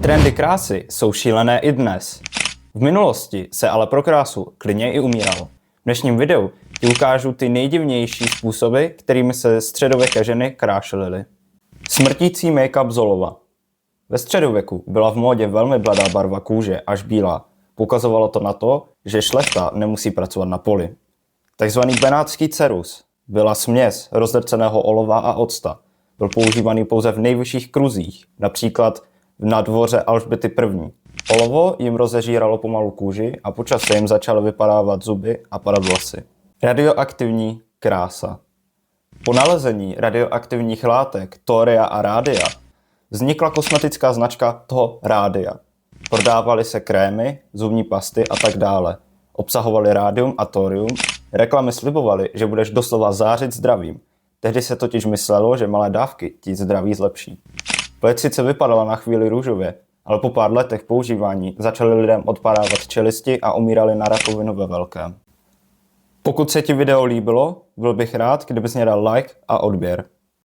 Trendy krásy jsou šílené i dnes. V minulosti se ale pro krásu klidně i umíralo. V dnešním videu ti ukážu ty nejdivnější způsoby, kterými se středověké ženy krášelily. Smrtící make-up Zolova. Ve středověku byla v módě velmi bledá barva kůže, až bílá. Poukazovalo to na to, že šlechta nemusí pracovat na poli. Takzvaný benátský cerus byla směs rozdrceného olova a octa. Byl používaný pouze v nejvyšších kruzích, například na dvoře Alžběty I. Olovo jim rozežíralo pomalu kůži a po čase jim začaly vypadávat zuby a padat vlasy. Radioaktivní krása. Po nalezení radioaktivních látek toria a rádia vznikla kosmetická značka toho rádia. Prodávaly se krémy, zubní pasty a tak dále. Obsahovaly rádium a thorium. Reklamy slibovaly, že budeš doslova zářit zdravím. Tehdy se totiž myslelo, že malé dávky ti zdraví zlepší. Pleť sice vypadala na chvíli růžově, ale po pár letech používání začaly lidem odpadávat čelisti a umírali na rakovinu ve velkém. Pokud se ti video líbilo, byl bych rád, kdybys mě dal like a odběr.